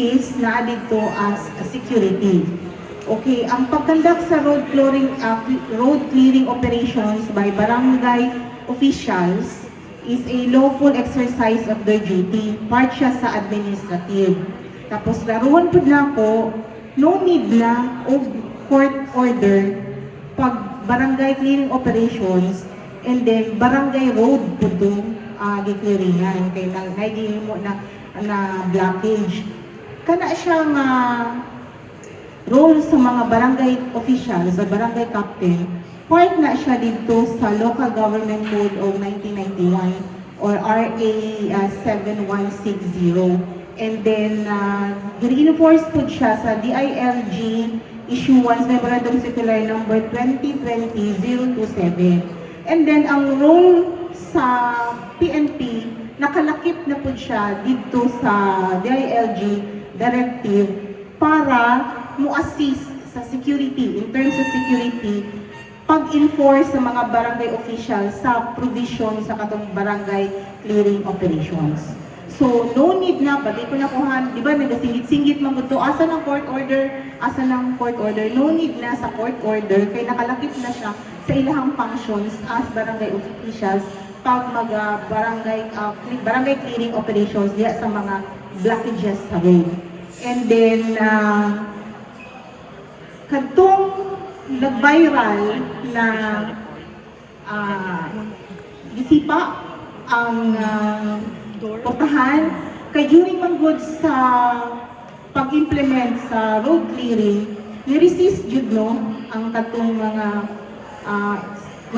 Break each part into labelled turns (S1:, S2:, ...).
S1: pulis na dito as security. Okay, ang pagkandak sa road clearing operations by barangay officials is a lawful exercise of their duty. Part siya sa administrative. Tapos laruan po na ko, no need na o court order pag barangay clearing operations and then barangay road po itong gi-clearingan. Kaya nagiging mo na blockage. Kana siyang role sa mga barangay officials o barangay captain, part na siya dito sa Local Government Code of 1991 or RA 7160. And then, i-enforce po siya sa DILG Issuance Memorandum Circular number 2020-027. And then, ang role sa PNP, nakalakip na po siya dito sa DILG Directive para mo-assist sa security, in terms of security, pag-enforce sa mga barangay officials sa provision sa katong barangay clearing operations. So, no need na, pati ko nakuhan, di ba, nagasingit-singit man ito, asa ng court order, asa ng court order, no need na sa court order, kaya nakalakip na siya sa ilahang functions as barangay officials pag barangay clearing operations diya sa mga blockages sa road. And then, kadtong nag-viral na gisipa ang portahan kay during manggod sa pag-implement sa road clearing, ni-resist jud no ang katong mga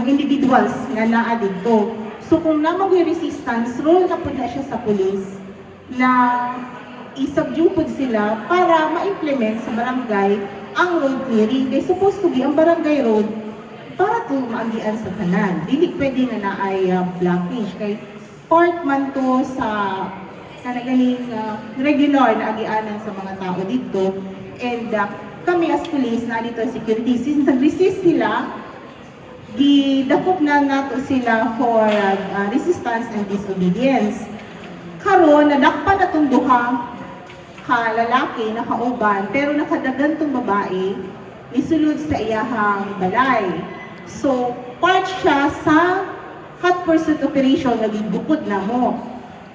S1: individuals nga naa dito. So kung namang resistance, role na po na siya sa police na i-subdue po sila para ma-implement sa barangay ang road clearing. Kaya supposed to be ang barangay road para to maagian sa tanan. Dili pwede nga na ay blockage. Kay part man to sa kanagaling regular na agianan sa mga tao dito. And kami as police na dito security, since nag-resist sila, gidakop na nato sila for resistance and disobedience. Karon nadakpan na itong duha ka lalaki na kauban, pero nakadagan tong babae, isulod sa iyahang balay. So, part siya sa hot pursuit operation na gibukod na mo.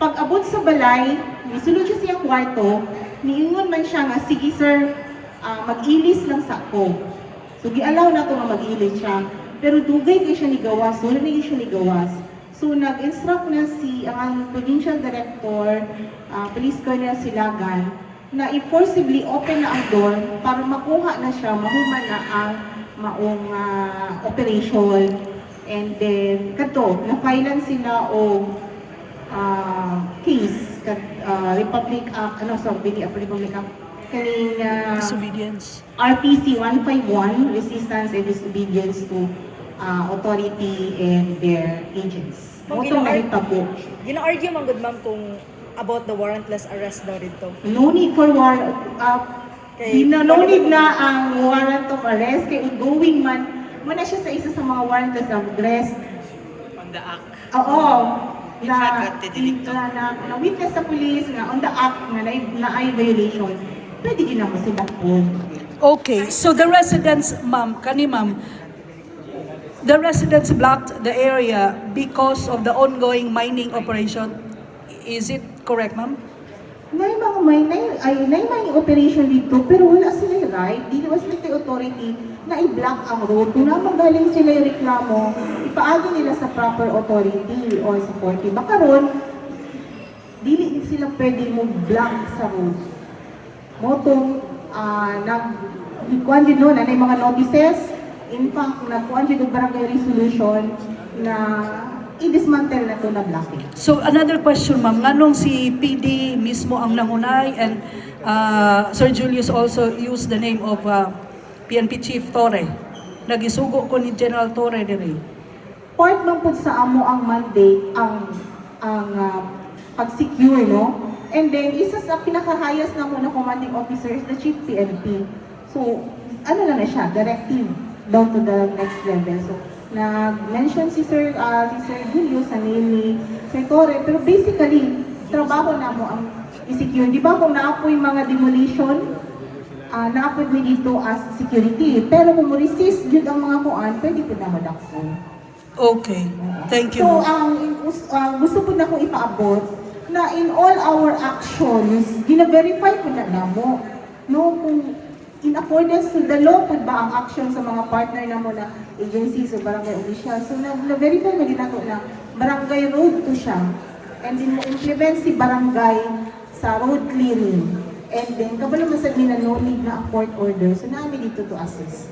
S1: Pag abot sa balay, isulod siya siyang kwarto, niingon man siya nga, sige sir, mag-ilis lang sa ako. So, gi-allow na ito nga mag-ilis siya. Pero dugay kayo siya ni gawas, so nalagay siya ni gawas. So, nag-instruct na ang Provincial Director, Police Colonel Silagan, na i-forcibly open na ang door para makuha na siya, mahuman na ang maong operation. And then, na-filean sila o case, Republic Act, Republic Act, kaning
S2: disobedience.
S1: RPC 151, Resistance and Disobedience to Authority and their agents.
S2: Gina-argue man good ma'am kung about the warrantless arrest daw dito.
S1: No need for warrant. No need na ang warrant of arrest. Kaya going man, muna siya sa isa sa mga warrantless arrest.
S3: On the act.
S1: Oo.
S3: Na
S1: witness sa police nga on the act na ay violation. Pwede din naman sila po.
S2: Okay, so the residents, ma'am, the residents blocked the area because of the ongoing mining operation. Is it correct, ma'am?
S1: May mining operation dito, pero wala sila right. Di naman sila authority na i-block ang road. Kung naman galing sila yung reklamo, ipaagi nila sa proper authority or sa court. Baka ron, dili sila pwede mo block sa road. Motong, nagkuhan din nun, may mga notices. In fact, nagkuhan din ng barangay resolution na i-dismantle na ito na blocking.
S2: So another question, ma'am, nganong si PD mismo ang nangunay and Sir Julius also used the name of PNP Chief Torre. Nagisugo ko ni General Torre diri.
S1: Part man po sa amo ang mandate ang pag-secure, no? And then, isa sa pinaka-highest na muna commanding officer is the Chief PNP. So, ano na siya? Directive down to the next level. So, nag-mention si Sir Julius, sa name ni Sir Torre, pero basically, trabaho na mo ang i-secure. Di ba kung naapoy mga demolition, naapoy mo dito as security. Pero kung resist yun ang mga kuan, pwede po na madakpo.
S2: Okay. Thank you.
S1: So, gusto po na akong ipaabot na in all our actions, gina-verify po na namo. No, kung in accordance to the law po ba ang action sa mga partner na mo na agencies o barangay official. So, na-verify na ginagawa na barangay road to siya. And then mo-implement si barangay sa road clearing. And then, kabalo masad na no need na ang court order. So, namin dito to assist.